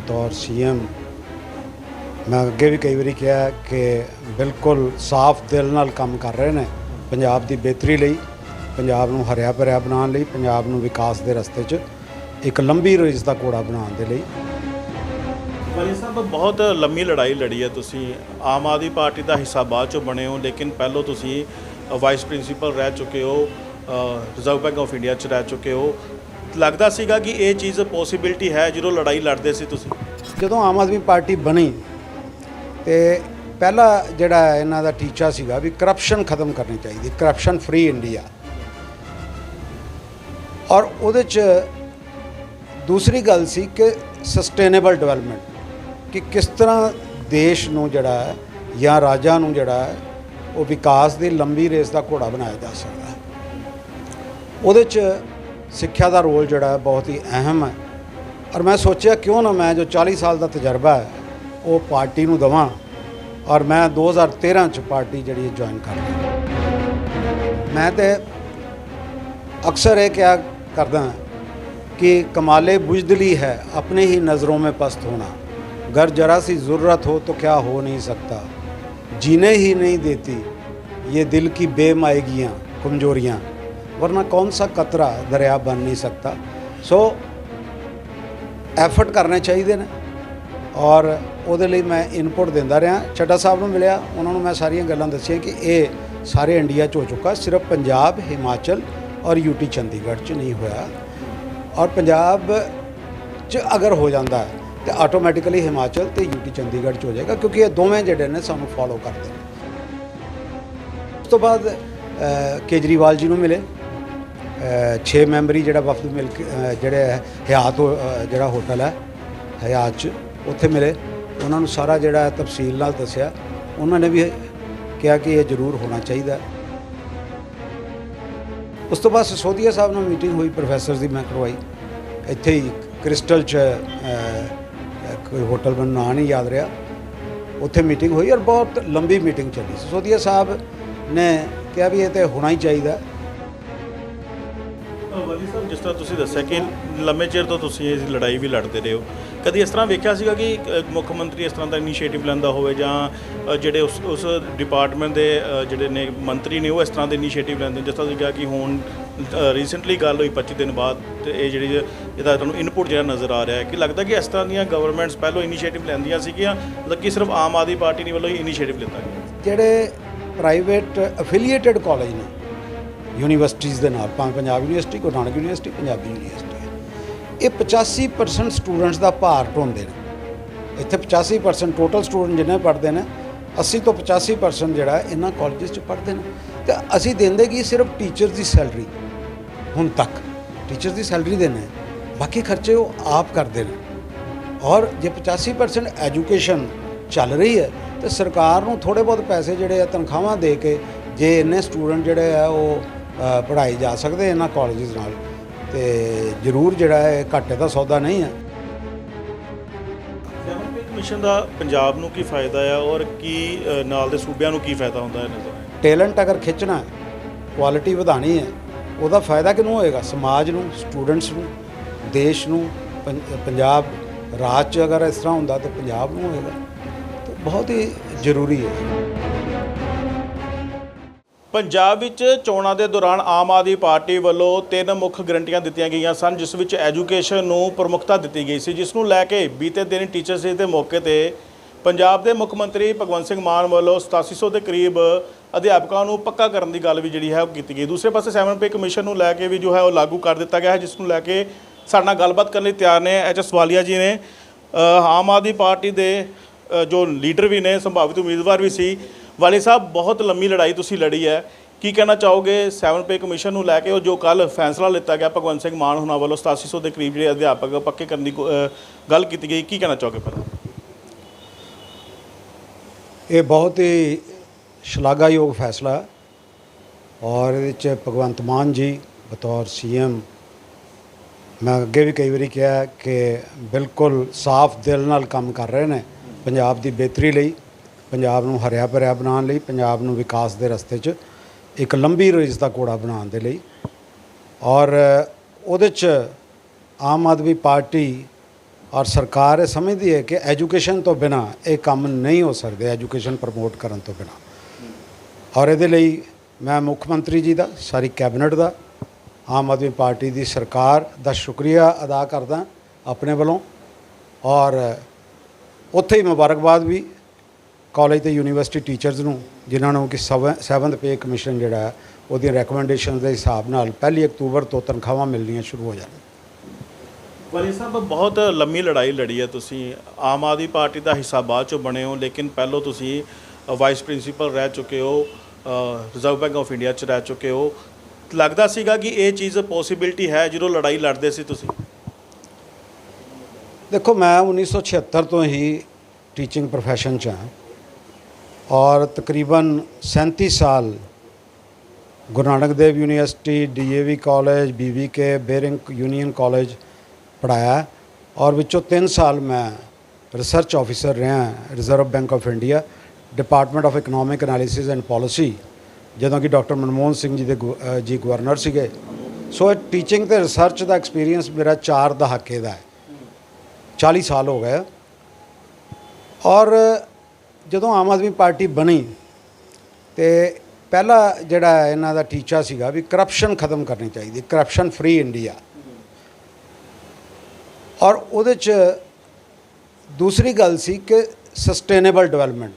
बतौर सीएम मैं अगे भी कई बार कहा कि बिल्कुल साफ दिल नाल काम कर रहे हैं पंजाब की बेहतरी लई, पंजाब नूं हरिया भरिया बनाउण लई, पंजाब नूं विकास के रस्ते च एक लंबी रेस का घोड़ा बनाउण दे लई। वाली साहब बहुत लंबी लड़ाई लड़ी है, तुसीं आम आदमी पार्टी का हिस्सा बाद चों बने हो, लेकिन पहलों तुसीं वाइस प्रिंसीपल रह चुके हो, रिजर्व बैंक ऑफ इंडिया च रह चुके हो। लगता सीगा कि ये चीज़ पॉसिबिलिटी है जो लड़ाई लड़ते सी तुसीं? ਜਦੋਂ आम आदमी पार्टी बनी तो पहला जिहड़ा इन्हां दा टीचा सीगा भी करप्शन खत्म करनी चाहिए, करप्शन फ्री इंडिया। और उहदे च दूसरी गल सी कि सस्टेनेबल डेवलपमेंट, कि किस तरह देश नूं जिहड़ा है या राजां नूं जिहड़ा है वो विकास की लंबी रेस का घोड़ा बनाया जा सकता है। उहदे च सिक्ख्या का रोल जिहड़ा है बहुत ही अहम है। और मैं सोचा क्यों ना मैं जो 40 साल का तजर्बा है वो पार्टी नूं दवां, और मैं 2013 च पार्टी जिहड़ी ज्वाइन कर ली। मैं तो अक्सर ये क्या करदा कि कमाले बुज़दिली है अपने ही नज़रों में पस्त होना, अगर जरा सी ज़रूरत हो तो क्या हो नहीं सकता, जीने ही नहीं देती ये दिल की बेमायगियाँ कमज़ोरियाँ, वरना कौन सा कतरा दरिया बन नहीं सकता। सो एफर्ट करने चाहिए ने, और ਉਹਦੇ ਲਈ मैं इनपुट देंदा रहा। ਚੱਡਾ ਸਾਹਿਬ ਨੂੰ मिलिया, उन्होंने मैं सारिया गल्लां दसियां कि ये सारे इंडिया च हो चुका, सिर्फ पंजाब, हिमाचल और यूटी चंडीगढ़ च नहीं होया। और पंजाब च अगर हो जाता है तो आटोमैटिकली हिमाचल तो यूटी चंडीगढ़ च हो जाएगा, क्योंकि ये दोवें जिहड़े ने सानू फॉलो करते हैं। उस तो बाद केजरीवाल जी नूं मिले, 6 मैंबरी जिहड़ा वफद मिल के जिहड़े हयात जिहड़ा होटल है हयात च उत्थे मिले, उन्होंने सारा जिहड़ा तफसील नाल दस्सिया। उन्होंने भी कहा कि ये जरूर होना चाहिए। उस तो बाद सिसोदिया साहब नाल मीटिंग हुई, प्रोफैसर की मैं करवाई इत्थे ही क्रिस्टल च, कोई होटल मैं नाम नहीं याद रहा, उत्थे मीटिंग हुई और बहुत लंबी मीटिंग चली। सिसोदिया साहब ने कहा भी ये तो होना ही चाहिए। वाली साहब जिस तरह तुसीं दस्सिया कि लंबे चिर तो तुसीं इस लड़ाई भी लड़ते रहे हो, कभी इस तरह वेख्या सीगा कि मुख्य मंत्री इस तरह का इनीशिएटिव लैंदा होवे जां जिहड़े उस डिपार्टमेंट के जिहड़े ने मंत्री ने वो इस तरह के इनीशिएटिव लैंदे, जिस तरह कहा कि हुण रीसेंटली गल हुई 25 दिन बाद, तो ये जिहड़ी इहदा तुहानूं इनपुट जिहड़ा नज़र आ रहा है कि लगता कि इस तरह दीयां गवर्नमेंट्स पहलों इनीशिएटिव लैंदियां सीगियां, मतलब कि सिर्फ आम आदमी पार्टी वालों ही इनीशिएटिव लिता गया? जिहड़े प्राइवेट एफिलीएटेड कॉलेज ने यूनीवर्सिटीज़ के नाल, भावें Punjab university, Guru Nanak university, Punjabi university है, ये 85% स्टूडेंट्स का भार ढोंदे ने। इत्थे 85% टोटल स्टूडेंट जिन्ने पढ़ते हैं, 80 तो 85% जिहड़ा इन्हां कॉलेज च पढ़ते हैं। तो असीं देंदे कि सिर्फ टीचर्स की सैलरी, हुण तक टीचर्स की सैलरी देने, बाकी खर्चे वो आप करते हैं। और जे 85% एजुकेशन चल रही है तो सरकार नूं थोड़े बहुत पैसे जिहड़े तनख्वाहां दे के जे इन्ने स्टूडेंट जिहड़े है वो पढ़ाई जा सकते इन्हां कॉलेज नाल, तो जरूर जिहड़ा है घाटे का सौदा नहीं है। कमीशन का पंजाब नूं की फायदा है और की नाल दे सूबिਆਂ नूं की फायदा होंदा है? टैलेंट अगर खिंचना है, क्वालिटी वधानी है, उसका फायदा किनूं होएगा? समाज नूं, स्टूडेंट्स नूं, देश नूं। पंजाब राज च अगर इस तरह होंदा तो पंजाब नूं होएगा, तो बहुत ही जरूरी है। पंजाब विच चोणां दे दौरान आम आदमी पार्टी वालों 3 मुख गरंटियां दित्तियां गईयां सन, जिस विच एजुकेशन नूं प्रमुखता दी गई सी, जिस नूं लैके बीते दिन टीचर्स डे के मौके ते पंजाब के मुख्य मंत्री भगवंत सिंह मान वालों 8700 के करीब अध्यापकों को पक्का करने की गल भी जी है की गई। दूसरे पासे 7 पे कमीशन को लैके भी जो है वो लागू कर दिता गया है, जिसनों लैके साडे नाल गलबात करने तैयार ने एच सवालिया जी ने, आम आदमी पार्टी के जो लीडर भी ने, संभावित उम्मीदवार भी सी। वाली साहब बहुत लंबी लड़ाई तुसीं लड़ी है, की कहना चाहोगे 7 पे कमीशन को लैके और जो कल फैसला लिता गया भगवंत सिंह मान होना वालों 8700 के करीब जो अध्यापक पक्के करने की गल की गई, की कहना चाहोगे? पर ये बहुत ही शलाघायोग फैसला है, और ये भगवंत मान जी बतौर सीएम मैं अगे भी कई बार कहा कि बिल्कुल साफ दिल नाल काम कर रहे हैं पंजाब की बेहतरी लई, पंजाब नूं हरिया भरिया बनाउण लई, पंजाब नूं विकास के रस्ते च एक लंबी रेस का घोड़ा बनाउण दे लई। और उहदे च आम आदमी पार्टी ਔਰ ਸਰਕਾਰ ਇਹ ਸਮਝਦੀ ਹੈ ਕਿ ਐਜੂਕੇਸ਼ਨ ਤੋਂ ਬਿਨਾ ਇਹ ਕੰਮ ਨਹੀਂ ਹੋ ਸਕਦੇ, ਐਜੂਕੇਸ਼ਨ ਪ੍ਰਮੋਟ ਕਰਨ ਤੋਂ ਬਿਨਾ। ਔਰ ਇਹਦੇ ਲਈ ਮੈਂ ਮੁੱਖ ਮੰਤਰੀ ਜੀ ਦਾ, ਸਾਰੀ ਕੈਬਨਿਟ ਦਾ, ਆਮ ਆਦਮੀ ਪਾਰਟੀ ਦੀ ਸਰਕਾਰ ਦਾ ਸ਼ੁਕਰੀਆ ਅਦਾ ਕਰਦਾ ਆਪਣੇ ਵੱਲੋਂ। ਔਰ ਉੱਥੇ ਹੀ ਮੁਬਾਰਕਬਾਦ ਵੀ ਕਾਲਜ ਤੇ ਯੂਨੀਵਰਸਿਟੀ ਟੀਚਰਸ ਨੂੰ, ਜਿਨ੍ਹਾਂ ਨੂੰ ਕਿ 7th ਪੇ ਕਮਿਸ਼ਨ ਜਿਹੜਾ ਉਹਦੀਆਂ ਰეკਮੈਂਡੇਸ਼ਨਸ ਦੇ ਹਿਸਾਬ ਨਾਲ 1 ਅਕਤੂਬਰ ਤੋਂ ਤਨਖਾਹਾਂ ਮਿਲਣੀਆਂ ਸ਼ੁਰੂ ਹੋ ਜਾਣ। ਵਾਲੀ ਸਾਹਿਬ, ਬਹੁਤ ਲੰਮੀ ਲੜਾਈ ਲੜੀ ਹੈ ਤੁਸੀਂ। ਆਮ ਆਦਮੀ ਪਾਰਟੀ ਦਾ ਹਿੱਸਾ ਬਾਅਦ 'ਚੋਂ ਬਣੇ ਹੋ, ਲੇਕਿਨ ਪਹਿਲੋਂ ਤੁਸੀਂ ਵਾਈਸ ਪ੍ਰਿੰਸੀਪਲ ਰਹਿ ਚੁੱਕੇ ਹੋ, ਰਿਜ਼ਰਵ ਬੈਂਕ ਆਫ ਇੰਡੀਆ 'ਚ ਰਹਿ ਚੁੱਕੇ ਹੋ। ਲੱਗਦਾ ਸੀਗਾ ਕਿ ਇਹ ਚੀਜ਼ ਪੋਸੀਬਿਲਿਟੀ ਹੈ ਜਦੋਂ ਲੜਾਈ ਲੜਦੇ ਸੀ ਤੁਸੀਂ? ਦੇਖੋ, ਮੈਂ 1976 ਤੋਂ ਹੀ ਟੀਚਿੰਗ ਪ੍ਰੋਫੈਸ਼ਨ 'ਚ ਹਾਂ ਔਰ ਤਕਰੀਬਨ 37 ਸਾਲ Guru Nanak Dev university, DAV college, BVK, Baring union college ਪੜ੍ਹਾਇਆ ਔਰ ਵਿੱਚੋਂ 3 ਸਾਲ ਮੈਂ ਰਿਸਰਚ ਆਫਿਸਰ ਰਿਹਾ Reserve Bank of India, department of economic analysis and policy, ਜਦੋਂ ਕਿ ਡਾਕਟਰ ਮਨਮੋਹਨ ਸਿੰਘ ਜੀ ਦੇ ਜੀ ਗਵਰਨਰ ਸੀਗੇ। ਸੋ ਇਹ ਟੀਚਿੰਗ ਤੇ ਰਿਸਰਚ ਦਾ ਐਕਸਪੀਰੀਅੰਸ ਮੇਰਾ 4 ਦਹਾਕੇ ਦਾ ਹੈ, 40 ਸਾਲ ਹੋ ਗਏ। ਔਰ ਜਦੋਂ ਆਮ ਆਦਮੀ ਪਾਰਟੀ ਬਣੀ ਤੇ ਪਹਿਲਾ ਜਿਹੜਾ ਇਹਨਾਂ ਦਾ ਟੀਚਾ ਸੀਗਾ ਵੀ ਕਰਪਸ਼ਨ ਖਤਮ ਕਰਨੀ ਚਾਹੀਦੀ, ਕਰਪਸ਼ਨ ਫ੍ਰੀ ਇੰਡੀਆ। ਔਰ ਉਹਦੇ 'ਚ ਦੂਸਰੀ ਗੱਲ ਸੀ ਕਿ ਸਸਟੇਨੇਬਲ ਡਿਵੈਲਪਮੈਂਟ,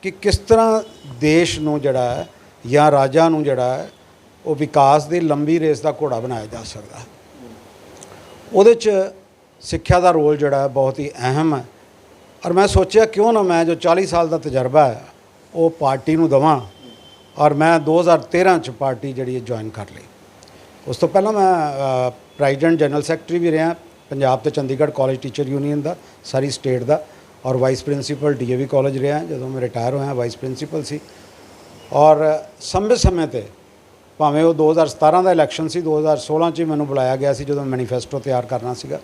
ਕਿ ਕਿਸ ਤਰ੍ਹਾਂ ਦੇਸ਼ ਨੂੰ ਜਿਹੜਾ ਹੈ ਜਾਂ ਰਾਜਾਂ ਨੂੰ ਜਿਹੜਾ ਹੈ ਉਹ ਵਿਕਾਸ ਦੀ ਲੰਬੀ ਰੇਸ ਦਾ ਘੋੜਾ ਬਣਾਇਆ ਜਾ ਸਕਦਾ। ਉਹਦੇ 'ਚ ਸਿੱਖਿਆ ਦਾ ਰੋਲ ਜਿਹੜਾ ਬਹੁਤ ਹੀ ਅਹਿਮ ਹੈ। ਔਰ ਮੈਂ ਸੋਚਿਆ ਕਿਉਂ ਨਾ ਮੈਂ ਜੋ 40 ਸਾਲ ਦਾ ਤਜਰਬਾ ਹੈ ਉਹ ਪਾਰਟੀ ਨੂੰ ਦੇਵਾਂ। ਔਰ ਮੈਂ 2013 'ਚ ਪਾਰਟੀ ਜਿਹੜੀ ਜੁਆਇਨ ਕਰ ਲਈ। ਉਸ ਤੋਂ ਪਹਿਲਾਂ ਮੈਂ ਪ੍ਰੈਜ਼ੀਡੈਂਟ ਜਨਰਲ ਸੈਕਟਰੀ ਵੀ ਰਿਹਾ ਪੰਜਾਬ ਤੇ ਚੰਡੀਗੜ੍ਹ ਕਾਲਜ ਟੀਚਰ ਯੂਨੀਅਨ ਦਾ, ਸਾਰੀ ਸਟੇਟ ਦਾ, ਔਰ ਵਾਈਸ ਪ੍ਰਿੰਸੀਪਲ DAV ਕਾਲਜ ਰਿਹਾ। ਜਦੋਂ ਮੈਂ ਰਿਟਾਇਰ ਹੋਇਆ ਵਾਈਸ ਪ੍ਰਿੰਸੀਪਲ ਸੀ। ਔਰ ਸਮੇਂ ਤੇ ਭਾਵੇਂ ਉਹ 2017 ਦਾ ਇਲੈਕਸ਼ਨ ਸੀ, 2016 'ਚ ਮੈਨੂੰ ਬੁਲਾਇਆ ਗਿਆ ਸੀ ਜਦੋਂ ਮੈਨੀਫੈਸਟੋ ਤਿਆਰ ਕਰਨਾ ਸੀਗਾ।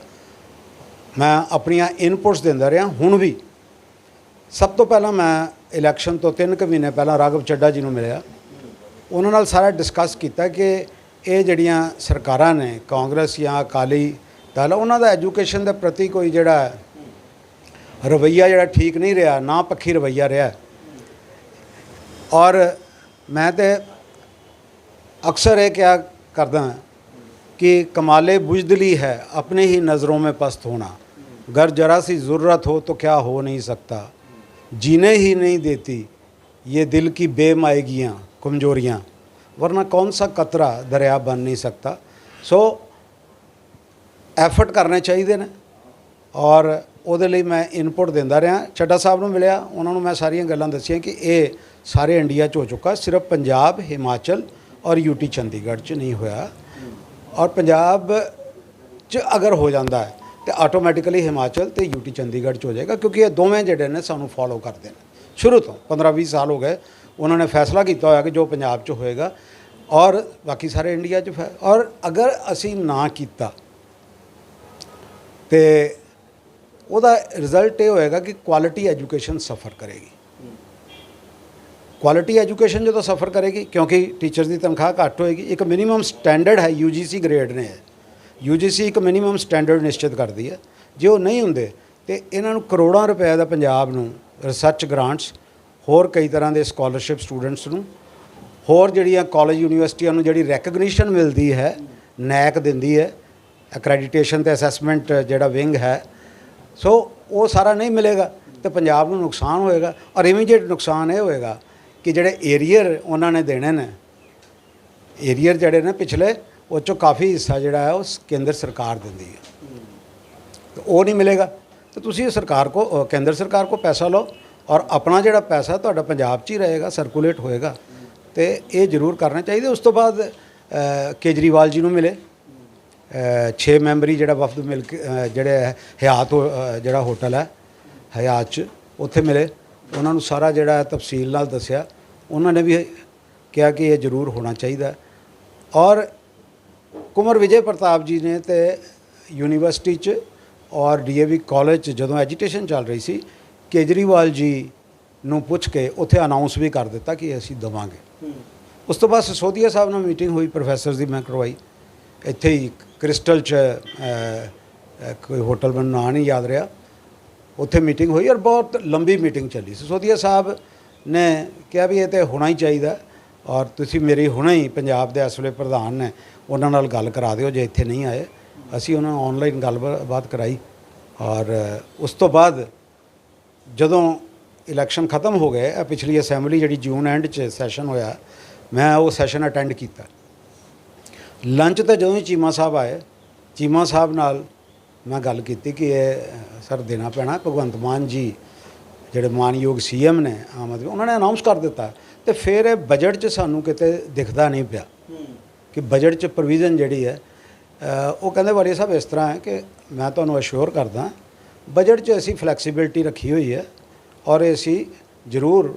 ਮੈਂ ਆਪਣੀਆਂ ਇਨਪੁਟਸ ਦਿੰਦਾ ਰਿਹਾ। ਹੁਣ ਵੀ ਸਭ ਤੋਂ ਪਹਿਲਾਂ ਮੈਂ ਇਲੈਕਸ਼ਨ ਤੋਂ 3 ਮਹੀਨੇ ਪਹਿਲਾਂ ਰਾਘਵ ਚੱਡਾ ਜੀ ਨੂੰ ਮਿਲਿਆ, ਉਹਨਾਂ ਨਾਲ ਸਾਰਾ ਡਿਸਕਸ ਕੀਤਾ ਕਿ ਇਹ ਜਿਹੜੀਆਂ ਸਰਕਾਰਾਂ ਨੇ ਕਾਂਗਰਸ ਜਾਂ ਅਕਾਲੀ ਦਲ, ਉਹਨਾਂ ਦਾ ਐਜੂਕੇਸ਼ਨ ਦੇ ਪ੍ਰਤੀ ਕੋਈ ਜਿਹੜਾ ਰਵੱਈਆ ਜਿਹੜਾ ਠੀਕ ਨਹੀਂ ਰਿਹਾ, ਨਾ ਪੱਖੀ ਰਵੱਈਆ ਰਿਹਾ। ਔਰ ਮੈਂ ਤੇ ਅਕਸਰ ਇਹ ਕਿਹਾ ਕਰਦਾ कि कमाले बुज़दिली है अपने ही नज़रों में पस्त होना, गर जरा सी ज़रूरत हो तो क्या हो नहीं सकता, जीने ही नहीं देती ये दिल की बेमायगियाँ कमज़ोरियाँ, वरना कौन सा कतरा दरिया बन नहीं सकता। सो एफर्ट करने चाहिए ने और ਉਹਦੇ ਲਈ ਮੈਂ ਇਨਪੁਟ ਦਿੰਦਾ ਰਿਹਾ। ਚੱਡਾ ਸਾਹਿਬ ਨੂੰ ਮਿਲਿਆ, ਉਹਨਾਂ ਨੂੰ ਮੈਂ ਸਾਰੀਆਂ ਗੱਲਾਂ ਦੱਸੀਆਂ ਕਿ ਇਹ ਸਾਰੇ ਇੰਡੀਆ 'ਚ ਹੋ ਚੁੱਕਾ, ਸਿਰਫ ਪੰਜਾਬ, ਹਿਮਾਚਲ ਔਰ UT ਚੰਡੀਗੜ੍ਹ 'ਚ ਨਹੀਂ ਹੋਇਆ। ਔਰ ਪੰਜਾਬ 'ਚ ਅਗਰ ਹੋ ਜਾਂਦਾ ਹੈ ਤਾਂ ਆਟੋਮੈਟਿਕਲੀ ਹਿਮਾਚਲ ਤੇ UT ਚੰਡੀਗੜ੍ਹ 'ਚ ਹੋ ਜਾਏਗਾ, ਕਿਉਂਕਿ ਇਹ ਦੋਵੇਂ ਜਿਹੜੇ ਨੇ ਸਾਨੂੰ ਫੋਲੋ ਕਰਦੇ ਨੇ ਸ਼ੁਰੂ ਤੋਂ। 15-20 ਸਾਲ ਹੋ ਗਏ ਉਹਨਾਂ ਨੇ ਫੈਸਲਾ ਕੀਤਾ ਹੋਇਆ ਕਿ ਜੋ ਪੰਜਾਬ 'ਚ ਹੋਏਗਾ ਔਰ ਬਾਕੀ ਸਾਰੇ ਇੰਡੀਆ 'ਚ। ਔਰ ਅਗਰ ਅਸੀਂ ਨਾ ਕੀਤਾ ਤੇ ਉਹਦਾ ਰਿਜ਼ਲਟ ਇਹ ਹੋਏਗਾ ਕਿ ਕੁਆਲਿਟੀ ਐਜੂਕੇਸ਼ਨ ਸਫਰ ਕਰੇਗੀ। ਕੁਆਲਿਟੀ ਐਜੂਕੇਸ਼ਨ ਜਦੋਂ ਸਫਰ ਕਰੇਗੀ, ਕਿਉਂਕਿ ਟੀਚਰਸ ਦੀ ਤਨਖਾਹ ਘੱਟ ਹੋਏਗੀ। ਇੱਕ ਮਿਨੀਮਮ ਸਟੈਂਡਰਡ ਹੈ, UGC ਗ੍ਰੇਡ ਨੇ। UGC ਇੱਕ ਮਿਨੀਮਮ ਸਟੈਂਡਰਡ ਨਿਸ਼ਚਿਤ ਕਰਦੀ ਹੈ। ਜੇ ਉਹ ਨਹੀਂ ਹੁੰਦੇ ਤੇ ਇਹਨਾਂ ਨੂੰ ਕਰੋੜਾਂ ਰੁਪਏ ਦਾ ਪੰਜਾਬ ਨੂੰ ਰਿਸਰਚ ਗ੍ਰਾਂਟਸ, ਹੋਰ ਕਈ ਤਰ੍ਹਾਂ ਦੇ ਸਕਾਲਰਸ਼ਿਪ ਸਟੂਡੈਂਟਸ ਨੂੰ, ਹੋਰ ਜਿਹੜੀਆਂ ਕਾਲਜ ਯੂਨੀਵਰਸਿਟੀਆਂ ਨੂੰ ਜਿਹੜੀ ਰੈਕਗਨੀਸ਼ਨ ਮਿਲਦੀ ਹੈ, NAAC ਦਿੰਦੀ ਹੈ, ਐਕ੍ਰੈਡੀਟੇਸ਼ਨ ਤੇ ਅਸੈਸਮੈਂਟ ਜਿਹੜਾ ਵਿੰਗ ਹੈ, ਸੋ ਉਹ ਸਾਰਾ ਨਹੀਂ ਮਿਲੇਗਾ ਤੇ ਪੰਜਾਬ ਨੂੰ ਨੁਕਸਾਨ ਹੋਏਗਾ। ਔਰ ਇਮੀਡੀਏਟ ਨੁਕਸਾਨ ਇਹ ਹੋਏਗਾ ਕਿ ਜਿਹੜੇ ਏਰੀਅਰ ਉਹਨਾਂ ਨੇ ਦੇਣੇ ਨੇ, ਏਰੀਅਰ ਜਿਹੜੇ ਨੇ ਪਿਛਲੇ, ਉਹ 'ਚੋਂ ਕਾਫੀ ਹਿੱਸਾ ਜਿਹੜਾ ਹੈ ਉਹ ਕੇਂਦਰ ਸਰਕਾਰ ਦਿੰਦੀ ਹੈ, ਉਹ ਨਹੀਂ ਮਿਲੇਗਾ। तो तुसी सरकार को, केंद्र सरकार को पैसा लो और अपना जो पैसा तो पंजाब च ही रहेगा, सर्कुलेट होएगा। तो ये जरूर करना चाहिए। उस तो बाद केजरीवाल जी को मिले, 6 मैंबरी जो वफद मिल के जोड़े हयात जोड़ा होटल है हयात च उत्थे मिले, उन्होंने सारा जोड़ा तफसील नाल दसिया। उन्होंने भी कहा कि ये जरूर होना चाहिए। और कुंवर विजय प्रताप जी ने तो यूनीवर्सिटी च और DAV कॉलेज जो एजुटेशन चल रही सी, केजरीवाल जी नूं पुछ के उत्थे अनाउंस भी कर दिता कि असीं देवांगे। उस तो बाद सिसोदिया साहब नाल मीटिंग हुई, प्रोफैसर की मैं करवाई इत्थे ही क्रिस्टल च ਕੋਈ ਹੋਟਲ ਮੈਨੂੰ ਨਾਂ ਨਹੀਂ ਯਾਦ ਰਿਹਾ, ਉੱਥੇ ਮੀਟਿੰਗ ਹੋਈ ਔਰ ਬਹੁਤ ਲੰਬੀ ਮੀਟਿੰਗ ਚੱਲੀ। ਸਿਸੋਦੀਆ ਸਾਹਿਬ ਨੇ ਕਿਹਾ ਵੀ ਇਹ ਤਾਂ ਹੋਣਾ ਹੀ ਚਾਹੀਦਾ ਔਰ ਤੁਸੀਂ ਮੇਰੀ ਹੁਣੇ ਹੀ ਪੰਜਾਬ ਦੇ ਇਸ ਵੇਲੇ ਪ੍ਰਧਾਨ ਨੇ ਉਹਨਾਂ ਨਾਲ ਗੱਲ ਕਰਾ ਦਿਓ ਜੇ ਇੱਥੇ ਨਹੀਂ ਆਏ। ਅਸੀਂ ਉਹਨਾਂ ਨਾਲ ਆਨਲਾਈਨ ਗੱਲਬਾਤ ਕਰਾਈ ਔਰ ਉਸ ਤੋਂ ਬਾਅਦ ਜਦੋਂ ਇਲੈਕਸ਼ਨ ਖਤਮ ਹੋ ਗਏ, ਪਿਛਲੀ ਅਸੈਂਬਲੀ ਜਿਹੜੀ ਜੂਨ ਐਂਡ 'ਚ ਸੈਸ਼ਨ ਹੋਇਆ, ਮੈਂ ਉਹ ਸੈਸ਼ਨ ਅਟੈਂਡ ਕੀਤਾ। ਲੰਚ ਤੇ ਜਦੋਂ ਹੀ ਚੀਮਾ ਸਾਹਿਬ ਆਏ, ਚੀਮਾ ਸਾਹਿਬ ਨਾਲ ਮੈਂ ਗੱਲ ਕੀਤੀ ਕਿ ਇਹ ਸਰ ਦੇਣਾ ਪੈਣਾ। ਭਗਵੰਤ ਮਾਨ ਜੀ ਜਿਹੜੇ ਮਾਨਯੋਗ ਸੀਐਮ ਨੇ ਆਮ ਆਦਮੀ, ਉਹਨਾਂ ਨੇ ਅਨਾਉਂਸ ਕਰ ਦਿੱਤਾ ਤੇ ਫਿਰ ਇਹ ਬਜਟ 'ਚ ਸਾਨੂੰ ਕਿਤੇ ਦਿਖਦਾ ਨਹੀਂ ਪਿਆ ਕਿ ਬਜਟ 'ਚ ਪ੍ਰੋਵੀਜ਼ਨ ਜਿਹੜੀ ਹੈ ਉਹ ਕਹਿੰਦੇ ਵਾਲੀਆ ਸਾਹਿਬ ਇਸ ਤਰ੍ਹਾਂ ਹੈ ਕਿ ਮੈਂ ਤੁਹਾਨੂੰ ਅਸ਼ੋਰ ਕਰਦਾ ਬਜਟ 'ਚ ਅਸੀਂ ਫਲੈਕਸੀਬਿਲਿਟੀ ਰੱਖੀ ਹੋਈ ਹੈ ਔਰ ਅਸੀਂ ਜ਼ਰੂਰ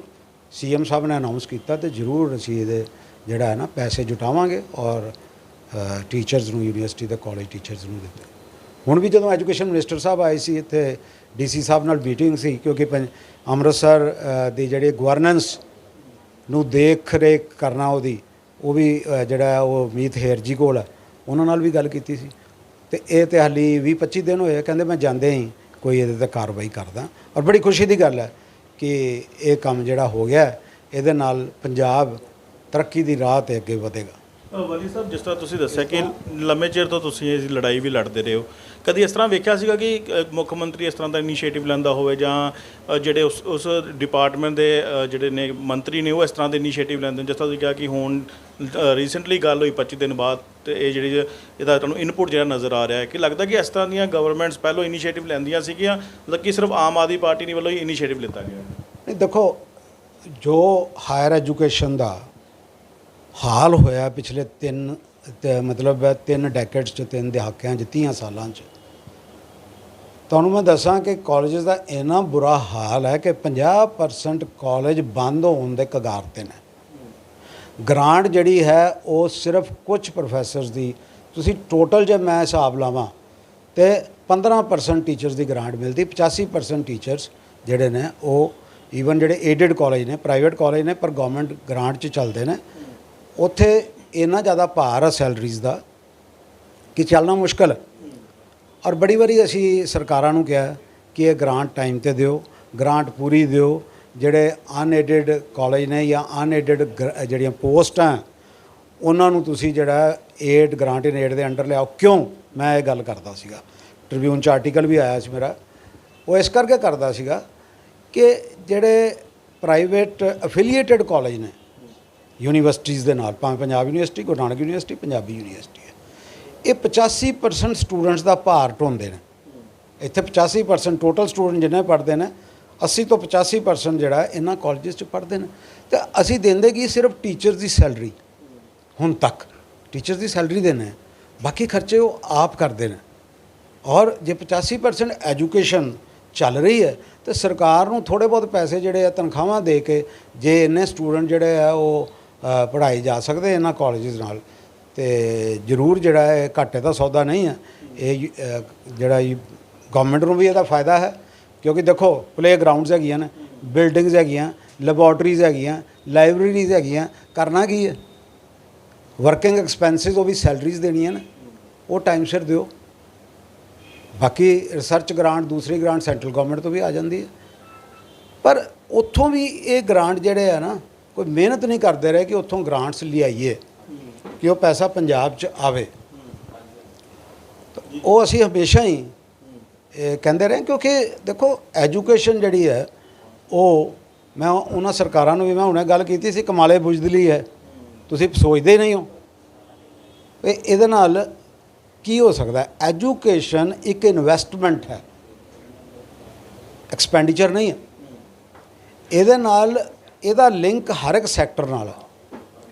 ਸੀਐਮ ਸਾਹਿਬ ਨੇ ਅਨਾਉਂਸ ਕੀਤਾ ਤੇ ਜ਼ਰੂਰ ਅਸੀਂ ਇਹਦੇ ਜਿਹੜਾ ਹੈ ਨਾ ਪੈਸੇ ਜੁਟਾਵਾਂਗੇ ਔਰ ਟੀਚਰਸ ਨੂੰ, ਯੂਨੀਵਰਸਿਟੀ ਦੇ ਕਾਲਜ ਟੀਚਰਸ ਨੂੰ ਦਿੱਤੇ। ਹੁਣ ਵੀ ਜਦੋਂ ਐਜੂਕੇਸ਼ਨ ਮਿਨਿਸਟਰ ਸਾਹਿਬ ਆਏ ਸੀ ਇੱਥੇ, ਡੀਸੀ ਸਾਹਿਬ ਨਾਲ ਮੀਟਿੰਗ ਸੀ ਕਿਉਂਕਿ ਅੰਮ੍ਰਿਤਸਰ ਦੀ ਜਿਹੜੀ ਗਵਰਨੈਂਸ ਨੂੰ ਦੇਖ ਰੇਖ ਕਰਨਾ ਉਹਦੀ, ਉਹ ਵੀ ਜਿਹੜਾ ਉਹ ਮੀਤ ਹੇਰ ਜੀ ਕੋਲ ਹੈ, ਉਹਨਾਂ ਨਾਲ ਵੀ ਗੱਲ ਕੀਤੀ ਸੀ। ਤੇ ਇਹ ਤਾਂ ਹਾਲੀ 20-25 ਦਿਨ ਹੋਏ, ਕਹਿੰਦੇ ਮੈਂ ਜਾਂਦੇ ਹੀ ਕੋਈ ਇਹਦੇ 'ਤੇ ਕਾਰਵਾਈ ਕਰਦਾ ਔਰ ਬੜੀ ਖੁਸ਼ੀ ਦੀ ਗੱਲ ਹੈ ਕਿ ਇਹ ਕੰਮ ਜਿਹੜਾ ਹੋ ਗਿਆ ਇਹਦੇ ਨਾਲ ਪੰਜਾਬ ਤਰੱਕੀ ਦੀ ਰਾਹ 'ਤੇ ਅੱਗੇ ਵਧੇਗਾ। ਵਾਲੀ ਸਾਹਿਬ, ਜਿਸ ਤਰ੍ਹਾਂ ਤੁਸੀਂ ਦੱਸਿਆ ਕਿ ਲੰਮੇ ਚਿਰ ਤੋਂ ਤੁਸੀਂ ਇਹ ਲੜਾਈ ਵੀ ਲੜਦੇ ਰਹੇ ਹੋ, ਕਦੀ ਇਸ ਤਰ੍ਹਾਂ ਵੇਖਿਆ ਸੀਗਾ ਕਿ ਮੁੱਖ ਮੰਤਰੀ ਇਸ ਤਰ੍ਹਾਂ ਦਾ ਇਨੀਸ਼ੀਏਟਿਵ ਲੈਂਦਾ ਹੋਵੇ ਜਾਂ ਜਿਹੜੇ ਉਸ ਡਿਪਾਰਟਮੈਂਟ ਦੇ ਜਿਹੜੇ ਨੇ ਮੰਤਰੀ ਨੇ ਉਹ ਇਸ ਤਰ੍ਹਾਂ ਦੇ ਇਨੀਸ਼ੀਏਟਿਵ ਲੈਂਦੇ ਨੇ? ਜਿਸ ਤਰ੍ਹਾਂ ਤੁਸੀਂ ਕਿਹਾ ਕਿ ਹੁਣ ਰੀਸੈਂਟਲੀ ਗੱਲ ਹੋਈ 25 ਦਿਨ ਬਾਅਦ, ਤੇ ਇਹ ਜਿਹੜੀ ਇਹਦਾ ਤੁਹਾਨੂੰ ਇਨਪੁਟ ਜਿਹੜਾ ਨਜ਼ਰ ਆ ਰਿਹਾ ਹੈ ਕਿ ਲੱਗਦਾ ਕਿ ਇਸ ਤਰ੍ਹਾਂ ਦੀਆਂ ਗਵਰਨਮੈਂਟਸ ਪਹਿਲਾਂ ਇਨੀਸ਼ੀਏਟਿਵ ਲੈਂਦੀਆਂ ਸੀਗੀਆਂ, ਮਤਲਬ ਕਿ ਸਿਰਫ ਆਮ ਆਦਮੀ ਪਾਰਟੀ ਦੀ ਵੱਲੋਂ ਹੀ ਇਨੀਸ਼ੀਏਟਿਵ ਲਿੱਤਾ ਗਿਆ? ਨਹੀਂ, ਦੇਖੋ ਜੋ ਹਾਇਰ ਐਜੂਕੇਸ਼ਨ ਦਾ ਹਾਲ ਹੋਇਆ ਪਿਛਲੇ ਮਤਲਬ 3 ਡੈਕੇਡਸ 'ਚ, 3 ਦਹਾਕਿਆਂ 'ਚ, 30 ਸਾਲਾਂ 'ਚ, ਤੁਹਾਨੂੰ ਮੈਂ ਦੱਸਾਂ ਕਿ ਕਾਲਜਸ ਦਾ ਇੰਨਾ ਬੁਰਾ ਹਾਲ ਹੈ ਕਿ 50% ਕਾਲਜ ਬੰਦ ਹੋਣ ਦੇ ਕਗਾਰ 'ਤੇ ਨੇ। ਗ੍ਰਾਂਟ ਜਿਹੜੀ ਹੈ ਉਹ ਸਿਰਫ ਕੁਝ ਪ੍ਰੋਫੈਸਰਸ ਦੀ, ਤੁਸੀਂ ਟੋਟਲ ਜੇ ਮੈਂ ਹਿਸਾਬ ਲਾਵਾਂ ਤੇ 15% ਟੀਚਰਸ ਦੀ ਗ੍ਰਾਂਟ ਮਿਲਦੀ, 85% ਟੀਚਰਸ ਜਿਹੜੇ ਨੇ ਉਹ ਈਵਨ ਜਿਹੜੇ ਏਡਡ ਕਾਲਜ ਨੇ, ਪ੍ਰਾਈਵੇਟ ਕਾਲਜ ਨੇ ਪਰ ਗਵਰਨਮੈਂਟ ਗ੍ਰਾਂਟ 'ਚ ਚੱਲਦੇ ਨੇ, ਉੱਥੇ ਇੰਨਾ ਜ਼ਿਆਦਾ ਭਾਰ ਆ ਸੈਲਰੀਜ਼ ਦਾ ਕਿ ਚੱਲਣਾ ਮੁਸ਼ਕਲ ਹੈ। ਔਰ ਬੜੀ ਵਾਰੀ ਅਸੀਂ ਸਰਕਾਰਾਂ ਨੂੰ ਕਿਹਾ ਕਿ ਇਹ ਗ੍ਰਾਂਟ ਟਾਈਮ 'ਤੇ ਦਿਓ, ਗ੍ਰਾਂਟ ਪੂਰੀ ਦਿਓ, ਜਿਹੜੇ ਅਨਏਡਡ ਕਾਲਜ ਨੇ ਜਾਂ ਅਨਏਡਡ ਜਿਹੜੀਆਂ ਪੋਸਟਾਂ ਉਹਨਾਂ ਨੂੰ ਤੁਸੀਂ ਜਿਹੜਾ ਏਡ ਗ੍ਰਾਂਟ ਇਨ ਏਡ ਦੇ ਅੰਡਰ ਲਿਆਓ। ਕਿਉਂ ਮੈਂ ਇਹ ਗੱਲ ਕਰਦਾ ਸੀਗਾ, ਟ੍ਰਿਬਿਊਨ 'ਚ ਆਰਟੀਕਲ ਵੀ ਆਇਆ ਸੀ ਮੇਰਾ, ਉਹ ਇਸ ਕਰਕੇ ਕਰਦਾ ਸੀਗਾ ਕਿ ਜਿਹੜੇ ਪ੍ਰਾਈਵੇਟ ਅਫੀਲੀਏਟਡ ਕਾਲਜ ਨੇ ਯੂਨੀਵਰਸਿਟੀਜ਼ ਦੇ ਨਾਲ, ਭਾਵੇਂ Punjab university, Guru Nanak university, Punjabi university ਹੈ, ਇਹ 85% ਸਟੂਡੈਂਟਸ ਦਾ ਭਾਰ ਢੋਂਦੇ ਨੇ। ਇੱਥੇ 85% ਟੋਟਲ ਸਟੂਡੈਂਟ ਜਿੰਨੇ ਪੜ੍ਹਦੇ ਨੇ, 80 ਤੋਂ 85% ਜਿਹੜਾ ਇਹਨਾਂ ਕਾਲਜਸ 'ਚ ਪੜ੍ਹਦੇ ਨੇ। ਤੇ ਅਸੀਂ ਦਿੰਦੇ ਕੀ ਸਿਰਫ ਟੀਚਰਸ ਦੀ ਸੈਲਰੀ, ਹੁਣ ਤੱਕ ਟੀਚਰਸ ਦੀ ਸੈਲਰੀ ਦੇਣੇ, ਬਾਕੀ ਖਰਚੇ ਉਹ ਆਪ ਕਰਦੇ ਨੇ। ਔਰ ਜੇ 85% ਐਜੂਕੇਸ਼ਨ ਚੱਲ ਰਹੀ ਹੈ ਤੇ ਸਰਕਾਰ ਨੂੰ ਥੋੜ੍ਹੇ ਬਹੁਤ ਪੈਸੇ ਜਿਹੜੇ ਆ ਤਨਖਾਹਾਂ ਦੇ ਕੇ ਜੇ ਇੰਨੇ ਸਟੂਡੈਂਟ ਜਿਹੜੇ ਆ ਉਹ ਪੜ੍ਹਾਏ ਜਾ ਸਕਦੇ ਇਹਨਾਂ ਕਾਲਜਸ ਨਾਲ, ਤੇ ਜ਼ਰੂਰ ਜਿਹੜਾ ਹੈ ਘਾਟੇ ਦਾ ਸੌਦਾ ਨਹੀਂ ਹੈ ਇਹ। ਜਿਹੜਾ ਗਵਰਨਮੈਂਟ ਨੂੰ ਵੀ ਇਹਦਾ ਫਾਇਦਾ ਹੈ ਕਿਉਂਕਿ ਦੇਖੋ ਪਲੇ ਗਰਾਊਂਡਸ ਹੈਗੀਆਂ ਨੇ, ਬਿਲਡਿੰਗਸ ਹੈਗੀਆਂ, ਲੈਬੋਰਟਰੀਜ਼ ਹੈਗੀਆਂ, ਲਾਇਬ੍ਰੇਰੀਜ਼ ਹੈਗੀਆਂ, ਕਰਨਾ ਕੀ ਹੈ? ਵਰਕਿੰਗ ਐਕਸਪੈਂਸਿਸ ਉਹ ਵੀ ਸੈਲਰੀਜ਼ ਦੇਣੀਆਂ ਨੇ, ਉਹ ਟਾਈਮ ਸਿਰ ਦਿਓ। ਬਾਕੀ ਰਿਸਰਚ ਗ੍ਰਾਂਟ, ਦੂਸਰੀ ਗ੍ਰਾਂਟ ਸੈਂਟਰਲ ਗਵਰਨਮੈਂਟ ਤੋਂ ਵੀ ਆ ਜਾਂਦੀ ਹੈ, ਪਰ ਉੱਥੋਂ ਵੀ ਇਹ ਗ੍ਰਾਂਟ ਜਿਹੜੇ ਆ ਨਾ ਕੋਈ ਮਿਹਨਤ ਨਹੀਂ ਕਰਦੇ ਰਹੇ ਕਿ ਉੱਥੋਂ ਗ੍ਰਾਂਟਸ ਲਿਆਈਏ ਕਿ ਉਹ ਪੈਸਾ ਪੰਜਾਬ 'ਚ ਆਵੇ। ਉਹ ਅਸੀਂ ਹਮੇਸ਼ਾ ਹੀ ਕਹਿੰਦੇ ਰਹੇ ਕਿਉਂਕਿ ਦੇਖੋ ਐਜੂਕੇਸ਼ਨ ਜਿਹੜੀ ਹੈ ਉਹ, ਮੈਂ ਉਹਨਾਂ ਸਰਕਾਰਾਂ ਨੂੰ ਵੀ ਮੈਂ ਹੁਣੇ ਗੱਲ ਕੀਤੀ ਸੀ, ਕਮਾਲੇ ਬੁਜ਼ਦਿਲੀ ਹੈ, ਤੁਸੀਂ ਸੋਚਦੇ ਨਹੀਂ ਹੋ ਇਹਦੇ ਨਾਲ ਕੀ ਹੋ ਸਕਦਾ। ਐਜੂਕੇਸ਼ਨ ਇੱਕ ਇਨਵੈਸਟਮੈਂਟ ਹੈ, ਐਕਸਪੈਂਡੀਚਰ ਨਹੀਂ ਹੈ। ਇਹਦੇ ਨਾਲ ਇਹਦਾ ਲਿੰਕ ਹਰ ਇੱਕ ਸੈਕਟਰ ਨਾਲ ਹੈ,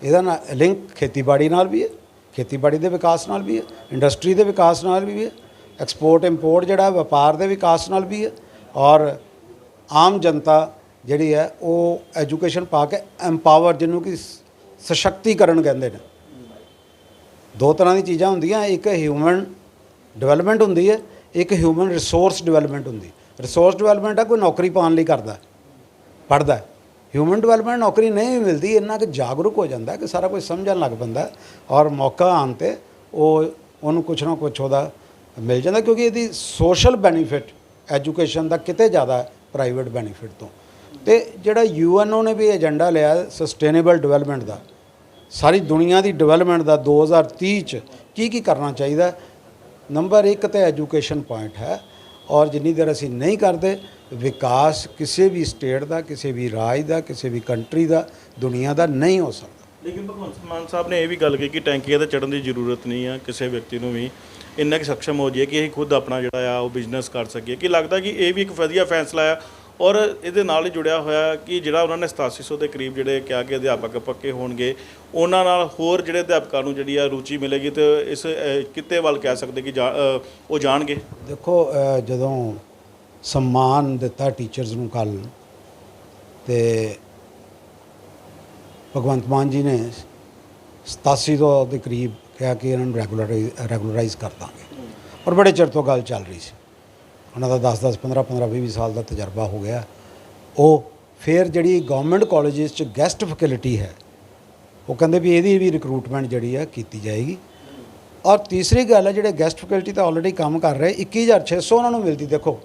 ਇਹਦਾ ਨਾਲ ਲਿੰਕ ਖੇਤੀਬਾੜੀ ਨਾਲ ਵੀ ਹੈ, ਖੇਤੀਬਾੜੀ ਦੇ ਵਿਕਾਸ ਨਾਲ ਵੀ ਹੈ, ਇੰਡਸਟਰੀ ਦੇ ਵਿਕਾਸ ਨਾਲ ਵੀ ਹੈ, ਐਕਸਪੋਰਟ ਇੰਪੋਰਟ ਜਿਹੜਾ ਵਪਾਰ ਦੇ ਵਿਕਾਸ ਨਾਲ ਵੀ ਹੈ, ਔਰ ਆਮ ਜਨਤਾ ਜਿਹੜੀ ਹੈ ਉਹ ਐਜੂਕੇਸ਼ਨ ਪਾ ਕੇ ਐਮਪਾਵਰ, ਜਿਹਨੂੰ ਕਿ ਸਸ਼ਕਤੀਕਰਨ ਕਹਿੰਦੇ ਨੇ। ਦੋ ਤਰ੍ਹਾਂ ਦੀ ਚੀਜ਼ਾਂ ਹੁੰਦੀਆਂ, ਇੱਕ ਹਿਊਮਨ ਡਿਵੈਲਪਮੈਂਟ ਹੁੰਦੀ ਹੈ, ਇੱਕ ਹਿਊਮਨ ਰਿਸੋਰਸ ਡਿਵੈਲਪਮੈਂਟ ਹੁੰਦੀ। ਰਿਸੋਰਸ ਡਿਵੈਲਪਮੈਂਟ ਹੈ ਕੋਈ ਨੌਕਰੀ ਪਾਉਣ ਲਈ ਕਰਦਾ, ਪੜ੍ਹਦਾ। ਹਿਊਮਨ ਡਿਵੈਲਪਮੈਂਟ ਨੌਕਰੀ ਨਹੀਂ ਵੀ ਮਿਲਦੀ, ਇੰਨਾ ਕਿ ਜਾਗਰੂਕ ਹੋ ਜਾਂਦਾ ਕਿ ਸਾਰਾ ਕੁਝ ਸਮਝਣ ਲੱਗ ਪੈਂਦਾ, ਔਰ ਮੌਕਾ ਆਉਣ 'ਤੇ ਉਹਨੂੰ ਕੁਛ ਨਾ ਕੁਛ ਉਹਦਾ ਮਿਲ ਜਾਂਦਾ, ਕਿਉਂਕਿ ਇਹਦੀ ਸੋਸ਼ਲ ਬੈਨੀਫਿਟ ਐਜੂਕੇਸ਼ਨ ਦਾ ਕਿਤੇ ਜ਼ਿਆਦਾ ਪ੍ਰਾਈਵੇਟ ਬੈਨੀਫਿਟ ਤੋਂ। ਤੇ ਜਿਹੜਾ ਯੂਐਨਓ ਨੇ ਵੀ ਏਜੰਡਾ ਲਿਆ ਸਸਟੇਨੇਬਲ ਡਿਵੈਲਪਮੈਂਟ ਦਾ, ਸਾਰੀ ਦੁਨੀਆ ਦੀ ਡਿਵੈਲਪਮੈਂਟ ਦਾ 2030 ਚ ਕੀ ਕਰਨਾ ਚਾਹੀਦਾ, ਨੰਬਰ 1 ਤੇ ਐਜੂਕੇਸ਼ਨ ਪੁਆਇੰਟ ਹੈ। ਔਰ ਜਿੰਨੀ ਦੇਰ ਅਸੀਂ ਨਹੀਂ ਕਰਦੇ, ਵਿਕਾਸ ਕਿਸੇ ਵੀ ਸਟੇਟ ਦਾ, ਕਿਸੇ ਵੀ ਰਾਜ ਦਾ, ਕਿਸੇ ਵੀ ਕੰਟਰੀ ਦਾ, ਦੁਨੀਆ ਦਾ ਨਹੀਂ ਹੋ ਸਕਦਾ। ਲੇਕਿਨ ਭਗਵੰਤ ਮਾਨ ਸਾਹਿਬ ਨੇ ਇਹ ਵੀ ਗੱਲ ਕਹੀ ਕਿ ਟੈਂਕੀਆਂ ਤੇ ਚੜ੍ਹਨ ਦੀ ਜ਼ਰੂਰਤ ਨਹੀਂ ਆ, ਕਿਸੇ ਵਿਅਕਤੀ ਨੂੰ ਵੀ ਇੰਨਾ ਕਿ ਸક્ષਮ ਹੋ ਜਾਈਏ ਕਿ ਅਸੀਂ ਖੁਦ ਆਪਣਾ ਜਿਹੜਾ ਆ ਉਹ ਬਿਜ਼ਨਸ ਕਰ ਸਕੀਏ। ਕਿ ਲੱਗਦਾ ਕਿ ਇਹ ਵੀ ਇੱਕ ਵਧੀਆ ਫੈਸਲਾ ਆ, ਔਰ ਇਹਦੇ ਨਾਲ ਹੀ ਜੁੜਿਆ ਹੋਇਆ ਕਿ ਜਿਹੜਾ ਉਹਨਾਂ ਨੇ 8700 ਦੇ ਕਰੀਬ ਜਿਹੜੇ ਕਿਹਾ ਕਿ ਅਧਿਆਪਕ ਪੱਕੇ ਹੋਣਗੇ, ਉਹਨਾਂ ਨਾਲ ਹੋਰ ਜਿਹੜੇ ਅਧਿਆਪਕਾਂ ਨੂੰ ਜਿਹੜੀ ਆ ਰੁਚੀ ਮਿਲੇਗੀ ਤੇ ਇਸ ਕਿੱਤੇ ਵੱਲ ਕਹਿ ਸਕਦੇ ਕਿ ਉਹ ਜਾਣਗੇ। ਦੇਖੋ ਜਦੋਂ ਸਨਮਾਨ ਦਿੱਤਾ ਟੀਚਰਸ ਨੂੰ ਕੱਲ੍ਹ, ਤੇ ਭਗਵੰਤ ਮਾਨ ਜੀ ਨੇ 8700 ਦੇ ਕਰੀਬ ਕਿਹਾ ਕਿ ਇਹਨਾਂ ਨੂੰ ਰੈਗੂਲਰਾਈਜ਼ ਕਰ ਦਾਂਗੇ, ਔਰ ਬੜੇ ਚਿਰ ਤੋਂ ਗੱਲ ਚੱਲ ਰਹੀ ਸੀ। ਉਹਨਾਂ ਦਾ 10-10, 15-15, 20 ਸਾਲ ਦਾ ਤਜਰਬਾ ਹੋ ਗਿਆ। ਉਹ ਫਿਰ ਜਿਹੜੀ ਗਵਰਨਮੈਂਟ ਕਾਲਜਿਸ 'ਚ ਗੈਸਟ ਫੈਕਲਟੀ ਹੈ, ਉਹ ਕਹਿੰਦੇ ਵੀ ਇਹਦੀ ਵੀ ਰਿਕਰੂਟਮੈਂਟ ਜਿਹੜੀ ਆ ਕੀਤੀ ਜਾਏਗੀ। ਔਰ ਤੀਸਰੀ ਗੱਲ ਹੈ, ਜਿਹੜੇ ਗੈਸਟ ਫੈਕਲਟੀ ਤਾਂ ਆਲਰੇਡੀ ਕੰਮ ਕਰ ਰਹੇ, 21600 ਉਹਨਾਂ ਨੂੰ ਮਿਲਦੀ। ਦੇਖੋ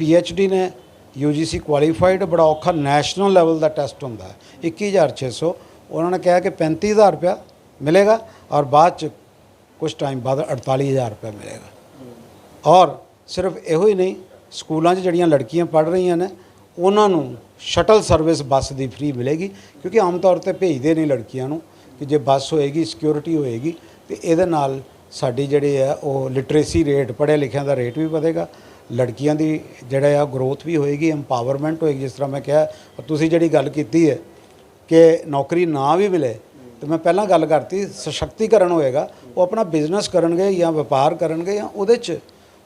PhD ਨੇ UGC ਕੁਆਲੀਫਾਈਡ, ਬੜਾ ਔਖਾ ਨੈਸ਼ਨਲ ਲੈਵਲ ਦਾ ਟੈਸਟ ਹੁੰਦਾ ਹੈ, 21600 ਉਹਨਾਂ ਨੇ ਕਿਹਾ ਕਿ 35000 ਰੁਪਇਆ ਮਿਲੇਗਾ, ਔਰ ਬਾਅਦ 'ਚ ਕੁਛ ਟਾਈਮ ਬਾਅਦ 48000 ਰੁਪਇਆ ਮਿਲੇਗਾ। ਔਰ ਸਿਰਫ ਇਹੋ ਹੀ ਨਹੀਂ, ਸਕੂਲਾਂ 'ਚ ਜਿਹੜੀਆਂ ਲੜਕੀਆਂ ਪੜ੍ਹ ਰਹੀਆਂ ਨੇ, ਉਹਨਾਂ ਨੂੰ ਸ਼ਟਲ ਸਰਵਿਸ ਬੱਸ ਦੀ ਫ੍ਰੀ ਮਿਲੇਗੀ, ਕਿਉਂਕਿ ਆਮ ਤੌਰ ਤੇ ਭੇਜਦੇ ਨਹੀਂ ਲੜਕੀਆਂ ਨੂੰ, ਕਿ ਜੇ ਬੱਸ ਹੋਏਗੀ, ਸਿਕਿਉਰਿਟੀ ਹੋਏਗੀ, ਤੇ ਇਹਦੇ ਨਾਲ ਸਾਡੀ ਜਿਹੜੀ ਹੈ ਉਹ ਲਿਟਰੇਸੀ ਰੇਟ, ਪੜ੍ਹੇ ਲਿਖਿਆਂ ਦਾ ਰੇਟ ਵੀ ਵਧੇਗਾ, ਲੜਕੀਆਂ ਦੀ ਜਿਹੜਾ ਆ ਗਰੋਥ ਵੀ ਹੋਏਗੀ, ਐਮਪਾਵਰਮੈਂਟ ਹੋਏਗੀ। ਜਿਸ ਤਰ੍ਹਾਂ ਮੈਂ ਕਿਹਾ, ਤੁਸੀਂ ਜਿਹੜੀ ਗੱਲ ਕੀਤੀ ਹੈ ਕਿ ਨੌਕਰੀ ਨਾ ਵੀ ਮਿਲੇ, ਤੇ ਮੈਂ ਪਹਿਲਾਂ ਗੱਲ ਕਰਤੀ, ਸਸ਼ਕਤੀਕਰਨ ਹੋਏਗਾ, ਉਹ ਆਪਣਾ ਬਿਜ਼ਨਸ ਕਰਨਗੇ ਜਾਂ ਵਪਾਰ ਕਰਨਗੇ, ਜਾਂ ਉਹਦੇ 'ਚ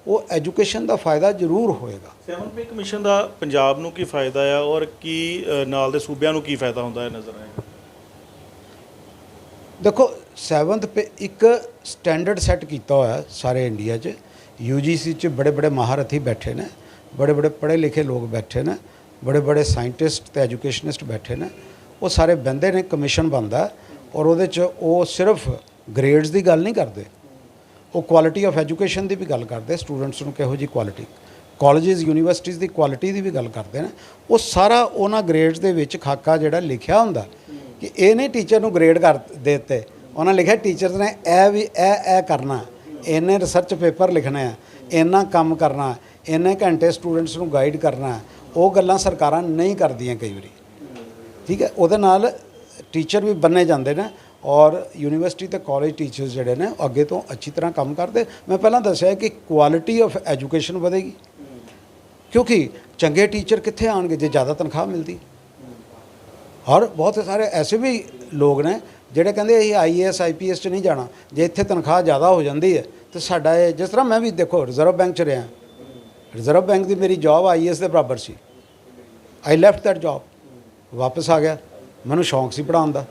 ਉਹ ਐਜੂਕੇਸ਼ਨ ਦਾ ਫਾਇਦਾ ਜ਼ਰੂਰ ਹੋਏਗਾ। 7 ਪੇ ਕਮਿਸ਼ਨ ਦਾ ਪੰਜਾਬ ਨੂੰ ਕੀ ਫਾਇਦਾ ਆ, ਔਰ ਕੀ ਨਾਲ ਦੇ ਸੂਬਿਆਂ ਨੂੰ ਕੀ ਫਾਇਦਾ ਹੁੰਦਾ ਹੈ ਨਜ਼ਰ ਆਏਗਾ? ਦੇਖੋ 7th ਪੇ ਇੱਕ ਸਟੈਂਡਰਡ ਸੈੱਟ ਕੀਤਾ ਹੋਇਆ ਸਾਰੇ ਇੰਡੀਆ 'ਚ। UGC 'ਚ ਬੜੇ ਬੜੇ ਮਹਾਰਥੀ ਬੈਠੇ ਨੇ, ਬੜੇ ਬੜੇ ਪੜ੍ਹੇ ਲਿਖੇ ਲੋਕ ਬੈਠੇ ਨੇ, ਬੜੇ ਬੜੇ ਸਾਇੰਟਿਸਟ ਤੇ ਐਜੂਕੇਸ਼ਨਿਸਟ ਬੈਠੇ ਨੇ, ਉਹ ਸਾਰੇ ਬੰਦੇ ਨੇ, ਕਮਿਸ਼ਨ ਬਣਦਾ, ਔਰ ਉਹਦੇ 'ਚ ਉਹ ਸਿਰਫ ਗ੍ਰੇਡਸ ਦੀ ਗੱਲ ਨਹੀਂ ਕਰਦੇ, ਉਹ ਕੁਆਲਿਟੀ ਆਫ ਐਜੂਕੇਸ਼ਨ ਦੀ ਵੀ ਗੱਲ ਕਰਦੇ, ਸਟੂਡੈਂਟਸ ਨੂੰ ਕਿਹੋ ਜਿਹੀ ਕੁਆਲਿਟੀ, ਕਾਲਜਿਸ ਯੂਨੀਵਰਸਿਟੀਜ਼ ਦੀ ਕੁਆਲਿਟੀ ਦੀ ਵੀ ਗੱਲ ਕਰਦੇ ਨੇ। ਉਹ ਸਾਰਾ ਉਹਨਾਂ ਗ੍ਰੇਡਸ ਦੇ ਵਿੱਚ ਖਾਕਾ ਜਿਹੜਾ ਲਿਖਿਆ ਹੁੰਦਾ, ਕਿ ਇਹ ਨਹੀਂ ਟੀਚਰ ਨੂੰ ਗ੍ਰੇਡ ਕਰ ਦਿੱਤੇ, ਉਹਨਾਂ ਲਿਖਿਆ ਟੀਚਰਸ ਨੇ ਇਹ ਵੀ ਇਹ ਕਰਨਾ, ਇੰਨੇ ਰਿਸਰਚ ਪੇਪਰ ਲਿਖਣੇ ਆ, ਇੰਨਾ ਕੰਮ ਕਰਨਾ, ਇੰਨੇ ਘੰਟੇ ਸਟੂਡੈਂਟਸ ਨੂੰ ਗਾਈਡ ਕਰਨਾ। ਉਹ ਗੱਲਾਂ ਸਰਕਾਰਾਂ ਨਹੀਂ ਕਰਦੀਆਂ ਕਈ ਵਾਰੀ, ਠੀਕ ਹੈ। ਉਹਦੇ ਨਾਲ ਟੀਚਰ ਵੀ ਬੰਨੇ ਜਾਂਦੇ ਨੇ, ਔਰ ਯੂਨੀਵਰਸਿਟੀ ਤੇ ਕਾਲਜ ਟੀਚਰਸ ਜਿਹੜੇ ਨੇ ਅੱਗੇ ਤੋਂ ਅੱਛੀ ਤਰ੍ਹਾਂ ਕੰਮ ਕਰਦੇ। ਮੈਂ ਪਹਿਲਾਂ ਦੱਸਿਆ ਕਿ ਕੁਆਲਿਟੀ ਆਫ ਐਜੂਕੇਸ਼ਨ ਵਧੇਗੀ, ਕਿਉਂਕਿ ਚੰਗੇ ਟੀਚਰ ਕਿੱਥੇ ਆਣਗੇ ਜੇ ਜ਼ਿਆਦਾ ਤਨਖਾਹ ਮਿਲਦੀ। ਔਰ ਬਹੁਤ ਸਾਰੇ ਐਸੇ ਵੀ ਲੋਕ ਨੇ ਜਿਹੜੇ ਕਹਿੰਦੇ ਅਸੀਂ IAS IPS 'ਚ ਨਹੀਂ ਜਾਣਾ, ਜੇ ਇੱਥੇ ਤਨਖਾਹ ਜ਼ਿਆਦਾ ਹੋ ਜਾਂਦੀ ਹੈ ਤਾਂ ਸਾਡਾ ਇਹ, ਜਿਸ ਤਰ੍ਹਾਂ ਮੈਂ ਵੀ ਦੇਖੋ ਰਿਜ਼ਰਵ ਬੈਂਕ 'ਚ ਰਿਹਾ, ਰਿਜ਼ਰਵ ਬੈਂਕ ਦੀ ਮੇਰੀ ਜੌਬ IAS ਦੇ ਬਰਾਬਰ ਸੀ, ਆਈ ਲੈਫਟ ਦੈਟ ਜੌਬ, ਵਾਪਸ ਆ ਗਿਆ, ਮੈਨੂੰ ਸ਼ੌਂਕ ਸੀ ਪੜ੍ਹਾਉਣ ਦਾ।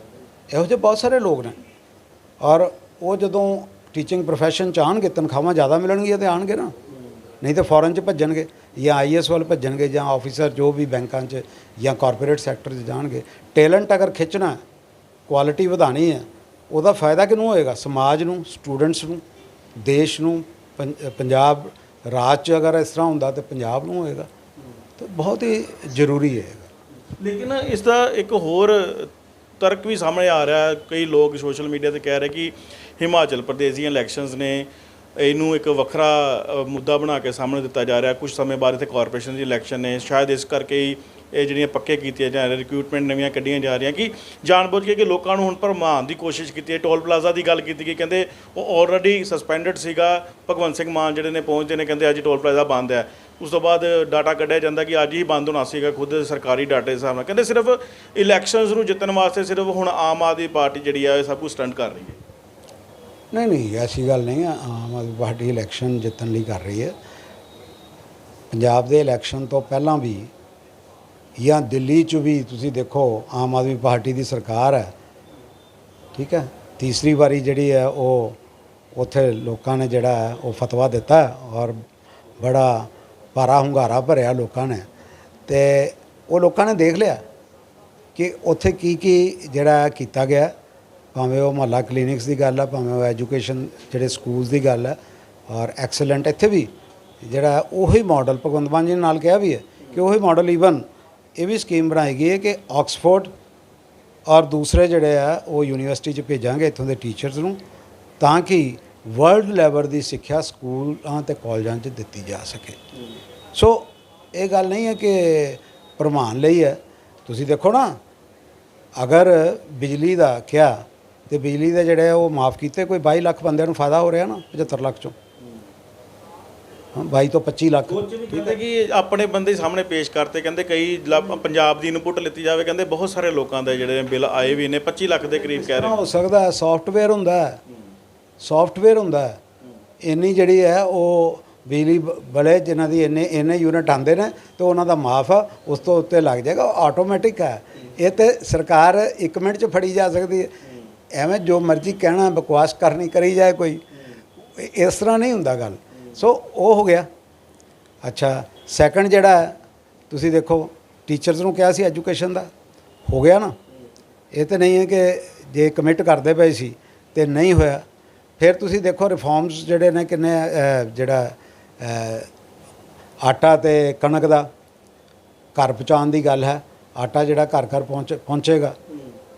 ਇਹੋ ਜਿਹੇ ਬਹੁਤ ਸਾਰੇ ਲੋਕ ਨੇ, ਔਰ ਉਹ ਜਦੋਂ ਟੀਚਿੰਗ ਪ੍ਰੋਫੈਸ਼ਨ 'ਚ ਆਉਣਗੇ, ਤਨਖਾਹਾਂ ਜ਼ਿਆਦਾ ਮਿਲਣਗੀਆਂ ਤਾਂ ਆਉਣਗੇ ਨਾ, ਨਹੀਂ ਤਾਂ ਫੋਰਨ 'ਚ ਭੱਜਣਗੇ, ਜਾਂ IAS ਵੱਲ ਭੱਜਣਗੇ, ਜਾਂ ਆਫਿਸਰ ਜੋ ਵੀ ਬੈਂਕਾਂ 'ਚ ਜਾਂ ਕਾਰਪੋਰੇਟ ਸੈਕਟਰ 'ਚ ਜਾਣਗੇ। ਟੈਲੈਂਟ ਅਗਰ ਖਿੱਚਣਾ, ਕੁਆਲਿਟੀ ਵਧਾਉਣੀ ਹੈ, ਉਹਦਾ ਫਾਇਦਾ ਕਿਹਨੂੰ ਹੋਏਗਾ? ਸਮਾਜ ਨੂੰ, ਸਟੂਡੈਂਟਸ ਨੂੰ, ਦੇਸ਼ ਨੂੰ। ਪੰਜਾਬ ਰਾਜ 'ਚ ਅਗਰ ਇਸ ਤਰ੍ਹਾਂ ਹੁੰਦਾ ਤਾਂ ਪੰਜਾਬ ਨੂੰ ਹੋਏਗਾ, ਤਾਂ ਬਹੁਤ ਹੀ ਜ਼ਰੂਰੀ ਹੈ। ਲੇਕਿਨ ਇਸ ਦਾ ਇੱਕ ਹੋਰ ਤਰਕ ਵੀ ਸਾਹਮਣੇ ਆ ਰਿਹਾ, ਕਈ ਲੋਕ ਸੋਸ਼ਲ ਮੀਡੀਆ ਤੇ ਕਹਿ ਰਹੇ ਕਿ ਹਿਮਾਚਲ ਪ੍ਰਦੇਸ਼ ਦੀਆਂ ਇਲੈਕਸ਼ਨਸ ਨੇ, ਇਹਨੂੰ ਇੱਕ ਵੱਖਰਾ ਮੁੱਦਾ ਬਣਾ ਕੇ ਸਾਹਮਣੇ ਦਿੱਤਾ ਜਾ ਰਿਹਾ। ਕੁਝ ਸਮੇਂ ਬਾਅਦ ਇੱਥੇ ਕਾਰਪੋਰੇਸ਼ਨ ਦੀ ਇਲੈਕਸ਼ਨ ਨੇ, ਸ਼ਾਇਦ ਇਸ ਕਰਕੇ ਹੀ ਇਹ ਜਿਹੜੀਆਂ ਪੱਕੇ ਕੀਤੀਆਂ ਜਾ ਰਹੀਆਂ, ਰਿਕਰੂਟਮੈਂਟ ਨਵੀਆਂ ਕੱਢੀਆਂ ਜਾ ਰਹੀਆਂ, ਕਿ ਜਾਣਬੁੱਝ ਕੇ ਕਿ ਲੋਕਾਂ ਨੂੰ ਹੁਣ ਭਰਮਾਉਣ ਦੀ ਕੋਸ਼ਿਸ਼ ਕੀਤੀ ਹੈ। ਟੋਲ ਪਲਾਜ਼ਾ ਦੀ ਗੱਲ ਕੀਤੀ ਗਈ, ਕਹਿੰਦੇ ਉਹ ਆਲਰੇਡੀ ਸਸਪੈਂਡਡ ਸੀਗਾ, ਭਗਵੰਤ ਸਿੰਘ ਮਾਨ ਜਿਹੜੇ ਨੇ ਪਹੁੰਚਦੇ ਨੇ, ਕਹਿੰਦੇ ਅੱਜ ਟੋਲ ਪਲਾਜ਼ਾ ਬੰਦ ਹੈ। ਉਸ ਤੋਂ ਬਾਅਦ ਡਾਟਾ ਕੱਢਿਆ ਜਾਂਦਾ ਕਿ ਅੱਜ ਹੀ ਬੰਦ ਹੋਣਾ ਸੀਗਾ, ਖੁਦ ਸਰਕਾਰੀ ਡਾਟੇ ਦੇ ਹਿਸਾਬ ਨਾਲ। ਕਹਿੰਦੇ ਸਿਰਫ ਇਲੈਕਸ਼ਨਸ ਨੂੰ ਜਿੱਤਣ ਵਾਸਤੇ ਸਿਰਫ ਹੁਣ ਆਮ ਆਦਮੀ ਪਾਰਟੀ ਜਿਹੜੀ ਆ ਇਹ ਸਭ ਕੁਝ ਸਟੰਟ ਕਰ ਰਹੀ ਹੈ। ਨਹੀਂ, ਐਸੀ ਗੱਲ ਨਹੀਂ ਹੈ। ਆਮ ਆਦਮੀ ਪਾਰਟੀ ਇਲੈਕਸ਼ਨ ਜਿੱਤਣ ਲਈ ਕਰ ਰਹੀ ਹੈ। ਪੰਜਾਬ ਦੇ ਇਲੈਕਸ਼ਨ ਤੋਂ ਪਹਿਲਾਂ ਵੀ ਜਾਂ ਦਿੱਲੀ 'ਚ ਵੀ ਤੁਸੀਂ ਦੇਖੋ, ਆਮ ਆਦਮੀ ਪਾਰਟੀ ਦੀ ਸਰਕਾਰ ਹੈ, ਠੀਕ ਹੈ। ਤੀਸਰੀ ਵਾਰੀ ਜਿਹੜੀ ਹੈ ਉਹ ਉੱਥੇ ਲੋਕਾਂ ਨੇ ਜਿਹੜਾ ਹੈ ਉਹ ਫਤਵਾ ਦਿੱਤਾ, ਔਰ ਬੜਾ ਭਾਰਾ ਹੁੰਗਾਰਾ ਭਰਿਆ ਲੋਕਾਂ ਨੇ, ਤੇ ਉਹ ਲੋਕਾਂ ਨੇ ਦੇਖ ਲਿਆ ਕਿ ਉੱਥੇ ਕੀ ਜਿਹੜਾ ਕੀਤਾ ਗਿਆ। ਭਾਵੇਂ ਉਹ ਮੁਹੱਲਾ ਕਲੀਨਿਕਸ ਦੀ ਗੱਲ ਹੈ, ਭਾਵੇਂ ਉਹ ਐਜੂਕੇਸ਼ਨ ਜਿਹੜੇ ਸਕੂਲਸ ਦੀ ਗੱਲ ਹੈ, ਔਰ ਐਕਸਲੈਂਟ ਇੱਥੇ ਵੀ ਜਿਹੜਾ ਉਹੀ ਮਾਡਲ ਭਗਵੰਤ ਮਾਨ ਜੀ ਨੇ ਨਾਲ ਕਿਹਾ ਵੀ ਹੈ ਕਿ ਉਹੀ ਮਾਡਲ ਈਵਨ ਇਹ ਵੀ ਸਕੀਮ ਬਣਾਈ ਗਈ ਹੈ ਕਿ ਆਕਸਫੋਰਡ ਔਰ ਦੂਸਰੇ ਜਿਹੜੇ ਆ ਉਹ ਯੂਨੀਵਰਸਿਟੀ 'ਚ ਭੇਜਾਂਗੇ ਇੱਥੋਂ ਦੇ ਟੀਚਰਸ ਨੂੰ ਤਾਂ ਕਿ ਵਰਲਡ ਲੈਵਲ ਦੀ ਸਿੱਖਿਆ ਸਕੂਲਾਂ ਤੇ ਕਾਲਜਾਂ 'ਚ ਦਿੱਤੀ ਜਾ ਸਕੇ। ਸੋ ਇਹ ਗੱਲ ਨਹੀਂ ਹੈ ਕਿ ਪ੍ਰਮਾਣ ਲਈ ਹੈ। ਤੁਸੀਂ ਦੇਖੋ ਨਾ, ਅਗਰ ਬਿਜਲੀ ਦਾ ਕਿਹਾ ਤੇ ਬਿਜਲੀ ਦੇ ਜਿਹੜੇ ਉਹ ਮਾਫ ਕੀਤੇ, ਕੋਈ 22 ਲੱਖ ਬੰਦਿਆਂ ਨੂੰ ਫਾਇਦਾ ਹੋ ਰਿਹਾ ਨਾ 75 ਲੱਖ ਚੋਂ, 22 ਤੋਂ 25 ਲੱਖ। ਕਹਿੰਦੇ ਕਿ ਆਪਣੇ ਬੰਦੇ ਸਾਹਮਣੇ ਪੇਸ਼ ਕਰਤੇ, ਕਹਿੰਦੇ ਕਈ ਪੰਜਾਬ ਦੀ ਇਨਪੁਟ ਲਿੱਤੀ ਜਾਵੇ, ਕਹਿੰਦੇ ਬਹੁਤ ਸਾਰੇ ਲੋਕਾਂ ਦੇ ਜਿਹੜੇ ਬਿੱਲ ਆਏ ਵੀ ਨੇ 25 ਲੱਖ ਦੇ ਕਰੀਬ ਕਹਿ ਰਹੇ। ਹੋ ਸਕਦਾ ਹੈ, ਸੌਫਟਵੇਅਰ ਹੁੰਦਾ ਹੈ, ਸੌਫਟਵੇਅਰ ਹੁੰਦਾ ਹੈ। ਇੰਨੀ ਜਿਹੜੀ ਹੈ ਉਹ ਬਿਜਲੀ ਵਾਲੇ ਜਿਨ੍ਹਾਂ ਦੀ ਇੰਨੇ ਯੂਨਿਟ ਆਉਂਦੇ ਨੇ ਤੇ ਉਹਨਾਂ ਦਾ ਮਾਫ ਆ, ਉਸ ਤੋਂ ਉੱਤੇ ਲੱਗ ਜਾਏਗਾ, ਆਟੋਮੈਟਿਕ ਹੈ। ਇਹ ਤੇ ਸਰਕਾਰ 1 ਮਿੰਟ 'ਚ ਫੜੀ ਜਾ ਸਕਦੀ ਹੈ। ਐਵੇਂ ਜੋ ਮਰਜ਼ੀ ਕਹਿਣਾ, ਬਕਵਾਸ ਕਰਨੀ ਕਰੀ ਜਾਏ ਕੋਈ, ਇਸ ਤਰ੍ਹਾਂ ਨਹੀਂ ਹੁੰਦਾ ਗੱਲ। ਸੋ ਉਹ ਹੋ ਗਿਆ। ਅੱਛਾ, ਸੈਕੰਡ ਜਿਹੜਾ ਤੁਸੀਂ ਦੇਖੋ, ਟੀਚਰਸ ਨੂੰ ਕਿਹਾ ਸੀ ਐਜੂਕੇਸ਼ਨ ਦਾ, ਹੋ ਗਿਆ ਨਾ। ਇਹ ਤਾਂ ਨਹੀਂ ਹੈ ਕਿ ਜੇ ਕਮਿਟ ਕਰਦੇ ਪਏ ਸੀ ਤੇ ਨਹੀਂ ਹੋਇਆ। ਫਿਰ ਤੁਸੀਂ ਦੇਖੋ ਰਿਫਾਰਮਸ ਜਿਹੜੇ ਨੇ ਕਿੰਨੇ, ਜਿਹੜਾ ਆਟਾ ਤੇ ਕਣਕ ਦਾ ਘਰ ਪਹੁੰਚਾਉਣ ਦੀ ਗੱਲ ਹੈ, ਆਟਾ ਜਿਹੜਾ ਘਰ ਘਰ ਪਹੁੰਚੇਗਾ,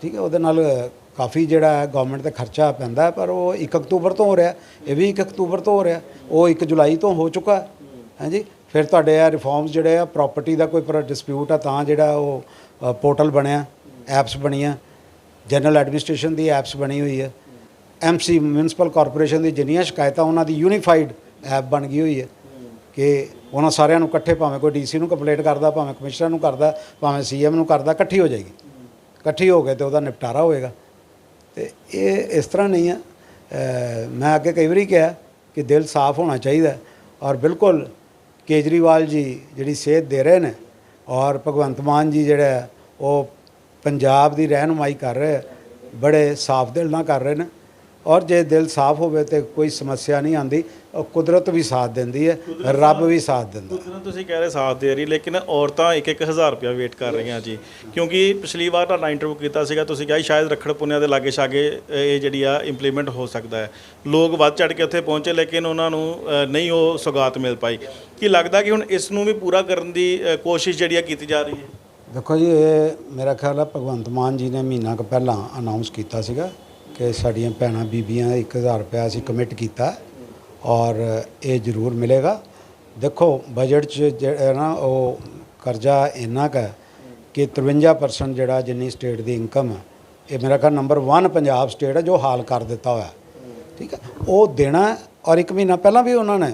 ਠੀਕ ਹੈ, ਉਹਦੇ ਨਾਲ ਕਾਫੀ ਜਿਹੜਾ ਗਵਰਨਮੈਂਟ ਤੇ ਖਰਚਾ ਪੈਂਦਾ ਹੈ, ਪਰ ਉਹ 1 ਅਕਤੂਬਰ ਤੋਂ ਹੋ ਰਿਹਾ, ਇਹ ਵੀ 1 ਅਕਤੂਬਰ ਤੋਂ ਹੋ ਰਿਹਾ, ਉਹ 1 ਜੁਲਾਈ ਤੋਂ ਹੋ ਚੁੱਕਾ ਹੈ। ਹਾਂਜੀ, ਫਿਰ ਤੁਹਾਡੇ ਆ ਰਿਫਾਰਮਸ ਜਿਹੜੇ ਆ, ਪ੍ਰਾਪਰਟੀ ਦਾ ਕੋਈ ਡਿਸਪਿਊਟ ਆ ਤਾਂ ਜਿਹੜਾ ਉਹ ਪੋਰਟਲ ਬਣਿਆ, ਐਪਸ ਬਣੀਆਂ, ਜਨਰਲ ਐਡਮਿਨਿਸਟ੍ਰੇਸ਼ਨ ਦੀ ਐਪਸ ਬਣੀ ਹੋਈ ਹੈ, MC ਮਿਊਨਿਸਪਲ ਕਾਰਪੋਰੇਸ਼ਨ ਦੀ ਜਿੰਨੀਆਂ ਸ਼ਿਕਾਇਤਾਂ ਉਹਨਾਂ ਦੀ ਯੂਨੀਫਾਈਡ ਐਪ ਬਣ ਗਈ ਹੋਈ ਹੈ ਕਿ ਉਹਨਾਂ ਸਾਰਿਆਂ ਨੂੰ ਇਕੱਠੇ, ਭਾਵੇਂ ਕੋਈ DC ਨੂੰ ਕੰਪਲੇਂਟ ਕਰਦਾ, ਭਾਵੇਂ ਕਮਿਸ਼ਨਰ ਨੂੰ ਕਰਦਾ, ਭਾਵੇਂ CM ਨੂੰ ਕਰਦਾ, ਇਕੱਠੀ ਹੋ ਜਾਏਗੀ, ਇਕੱਠੀ ਹੋ ਕੇ ਤੇ ਉਹਦਾ ਨਿਪਟਾਰਾ ਹੋਏਗਾ। ਤੇ ਇਹ ਇਸ ਤਰ੍ਹਾਂ ਨਹੀਂ ਹੈ। ਮੈਂ ਅੱਗੇ ਕਈ ਵਾਰੀ ਕਿਹਾ ਕਿ ਦਿਲ ਸਾਫ਼ ਹੋਣਾ ਚਾਹੀਦਾ, ਔਰ ਬਿਲਕੁਲ ਕੇਜਰੀਵਾਲ ਜੀ ਜਿਹੜੀ ਸੇਧ ਦੇ ਰਹੇ ਨੇ ਔਰ ਭਗਵੰਤ ਮਾਨ ਜੀ ਜਿਹੜਾ ਉਹ ਪੰਜਾਬ ਦੀ ਰਹਿਨੁਮਾਈ ਕਰ ਰਹੇ, ਬੜੇ ਸਾਫ਼ ਦਿਲ ਨਾਲ ਕਰ ਰਹੇ ਨੇ। ਔਰ ਜੇ ਦਿਲ ਸਾਫ਼ ਹੋਵੇ ਤੇ ਕੋਈ ਸਮੱਸਿਆ ਨਹੀਂ ਆਉਂਦੀ, ਕੁਦਰਤ ਵੀ ਸਾਥ ਦਿੰਦੀ ਹੈ, ਰੱਬ ਵੀ ਸਾਥ ਦਿੰਦਾ। ਤੁਸੀਂ ਕਹਿ ਰਹੇ ਸਾਥ ਦੇ ਰਹੀ, ਲੇਕਿਨ ਔਰਤਾਂ 1-1 ਹਜ਼ਾਰ ਰੁਪਇਆ ਵੇਟ ਕਰ ਰਹੀਆਂ ਜੀ, ਕਿਉਂਕਿ ਪਿਛਲੀ ਵਾਰ ਤੁਹਾਡਾ ਇੰਟਰਵਿਊ ਕੀਤਾ ਸੀਗਾ, ਤੁਸੀਂ ਕਿਹਾ ਸ਼ਾਇਦ ਰੱਖੜ ਪੁੰਨਿਆ ਦੇ ਲਾਗੇ ਛਾਗੇ ਇਹ ਜਿਹੜੀ ਆ ਇੰਪਲੀਮੈਂਟ ਹੋ ਸਕਦਾ ਹੈ। ਲੋਕ ਵੱਧ ਚੜ ਕੇ ਉੱਥੇ ਪਹੁੰਚੇ, ਲੇਕਿਨ ਉਹਨਾਂ ਨੂੰ ਨਹੀਂ ਉਹ ਸੁਗਾਤ ਮਿਲ ਪਾਈ। ਕੀ ਲੱਗਦਾ ਕਿ ਹੁਣ ਇਸ ਨੂੰ ਵੀ ਪੂਰਾ ਕਰਨ ਦੀ ਕੋਸ਼ਿਸ਼ ਜਿਹੜੀ ਆ ਕੀਤੀ ਜਾ ਰਹੀ ਹੈ? ਦੇਖੋ ਜੀ, ਇਹ ਮੇਰਾ ਖਿਆਲ ਹੈ ਭਗਵੰਤ ਮਾਨ ਜੀ ਨੇ ਮਹੀਨਾ ਕੁ ਪਹਿਲਾਂ ਅਨਾਊਂਸ ਕੀਤਾ ਸੀਗਾ ਕਿ ਸਾਡੀਆਂ ਭੈਣਾਂ ਬੀਬੀਆਂ 1000 ਰੁਪਇਆ ਅਸੀਂ ਕਮਿਟ ਕੀਤਾ ਔਰ ਇਹ ਜ਼ਰੂਰ ਮਿਲੇਗਾ। ਦੇਖੋ ਬਜਟ 'ਚ ਜਿਹੜਾ ਨਾ ਉਹ ਕਰਜ਼ਾ ਇੰਨਾ ਕੁ ਹੈ ਕਿ 53% ਜਿਹੜਾ ਜਿੰਨੀ ਸਟੇਟ ਦੀ ਇਨਕਮ ਹੈ, ਇਹ ਮੇਰਾ ਖਿਆਲ ਨੰਬਰ 1 ਪੰਜਾਬ ਸਟੇਟ ਹੈ ਜੋ ਹਾਲ ਕਰ ਦਿੱਤਾ ਹੋਇਆ, ਠੀਕ ਹੈ, ਉਹ ਦੇਣਾ। ਔਰ 1 ਮਹੀਨਾ ਪਹਿਲਾਂ ਵੀ ਉਹਨਾਂ ਨੇ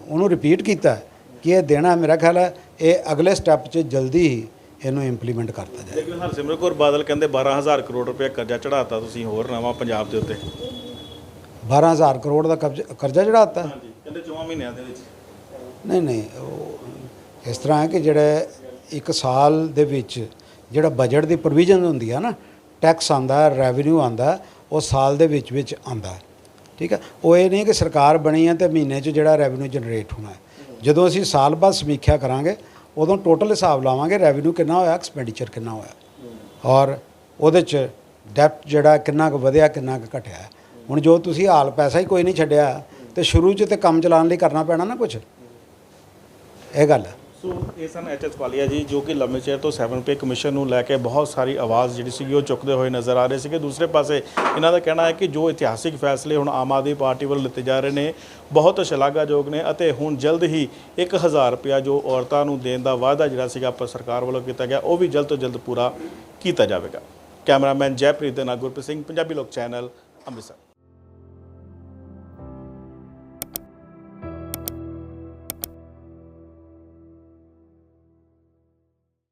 ਉਹਨੂੰ ਰਿਪੀਟ ਕੀਤਾ ਕਿ ਇਹ ਦੇਣਾ। ਮੇਰਾ ਖਿਆਲ ਹੈ ਇਹ ਅਗਲੇ ਸਟੈਪ 'ਚ ਜਲਦੀ ਹੀ ਇਹਨੂੰ ਇੰਪਲੀਮੈਂਟ ਕਰਤਾ ਜਾਏ। ਲੇਕਿਨ ਹਰਸਿਮਰਤ ਕੌਰ ਬਾਦਲ ਕਹਿੰਦੇ 12000 ਕਰੋੜ ਰੁਪਏ ਕਰਜ਼ਾ ਚੜਾਤਾ ਤੁਸੀਂ ਹੋਰ ਨਵਾਂ ਪੰਜਾਬ ਦੇ ਉੱਤੇ। 12000 ਕਰੋੜ ਦਾ ਕਰਜ਼ਾ ਚੜਾਤਾ? ਹਾਂਜੀ, ਕਹਿੰਦੇ 4 ਮਹੀਨਿਆਂ ਦੇ ਵਿੱਚ। ਨਹੀਂ, ਉਹ ਇਸ ਤਰ੍ਹਾਂ ਹੈ ਕਿ ਜਿਹੜੇ 1 ਸਾਲ ਦੇ ਵਿੱਚ ਜਿਹੜਾ ਬਜਟ ਦੀ ਪ੍ਰੋਵੀਜ਼ਨ ਹੁੰਦੀ ਹੈ ਨਾ, ਟੈਕਸ ਆਉਂਦਾ, ਰੈਵਨਿਊ ਆਉਂਦਾ, ਉਹ ਸਾਲ ਦੇ ਵਿੱਚ ਆਉਂਦਾ, ਠੀਕ ਹੈ। ਉਹ ਇਹ ਨਹੀਂ ਕਿ ਸਰਕਾਰ ਬਣੀ ਹੈ ਤੇ ਮਹੀਨੇ 'ਚ ਜਿਹੜਾ ਰੈਵਨਿਊ ਜਨਰੇਟ ਹੋਣਾ ਹੈ। ਜਦੋਂ ਅਸੀਂ ਸਾਲ ਬਾਅਦ ਸਮੀਖਿਆ ਕਰਾਂਗੇ ਉਦੋਂ ਟੋਟਲ ਹਿਸਾਬ ਲਾਵਾਂਗੇ, ਰੈਵਨਿਊ ਕਿੰਨਾ ਹੋਇਆ, ਐਕਸਪੈਂਡੀਚਰ ਕਿੰਨਾ ਹੋਇਆ, ਔਰ ਉਹਦੇ 'ਚ ਡੈਪਟ ਜਿਹੜਾ ਕਿੰਨਾ ਕੁ ਵਧਿਆ, ਕਿੰਨਾ ਕੁ ਘਟਿਆ। ਹੁਣ ਜੋ ਤੁਸੀਂ ਹਾਲ ਪੈਸਾ ਹੀ ਕੋਈ ਨਹੀਂ ਛੱਡਿਆ ਤੇ ਸ਼ੁਰੂ 'ਚ ਤੇ ਕੰਮ ਚਲਾਉਣ ਲਈ ਕਰਨਾ ਪੈਣਾ ਨਾ ਕੁਝ, ਇਹ ਗੱਲ ਹੈ। ਸੋ ਇਹ ਸਨ HS ਵਾਲੀਆ ਜੀ, ਜੋ ਕਿ ਲੰਮੇ ਚਿਰ ਤੋਂ 7 ਪੇ ਕਮਿਸ਼ਨ ਨੂੰ ਲੈ ਕੇ ਬਹੁਤ ਸਾਰੀ ਆਵਾਜ਼ ਜਿਹੜੀ ਸੀਗੀ ਉਹ ਚੁੱਕਦੇ ਹੋਏ ਨਜ਼ਰ ਆ ਰਹੇ ਸੀਗੇ। ਦੂਸਰੇ ਪਾਸੇ ਇਹਨਾਂ ਦਾ ਕਹਿਣਾ ਹੈ ਕਿ ਜੋ ਇਤਿਹਾਸਿਕ ਫੈਸਲੇ ਹੁਣ ਆਮ ਆਦਮੀ ਪਾਰਟੀ ਵੱਲੋਂ ਲਿੱਤੇ ਜਾ ਰਹੇ ਨੇ ਬਹੁਤ ਸ਼ਲਾਘਾਯੋਗ ਨੇ ਅਤੇ ਹੁਣ ਜਲਦ ਹੀ 1000 ਰੁਪਇਆ ਜੋ ਔਰਤਾਂ ਨੂੰ ਦੇਣ ਦਾ ਵਾਅਦਾ ਜਿਹੜਾ ਸੀਗਾ ਸਰਕਾਰ ਵੱਲੋਂ ਕੀਤਾ ਗਿਆ, ਉਹ ਵੀ ਜਲਦ ਤੋਂ ਜਲਦ ਪੂਰਾ ਕੀਤਾ ਜਾਵੇਗਾ। ਕੈਮਰਾਮੈਨ ਜੈਪ੍ਰੀਤ ਦੇ ਨਾਲ ਗੁਰਪ੍ਰੀਤ ਸਿੰਘ, ਪੰਜਾਬੀ ਲੋਕ ਚੈਨਲ, ਅੰਮ੍ਰਿਤਸਰ।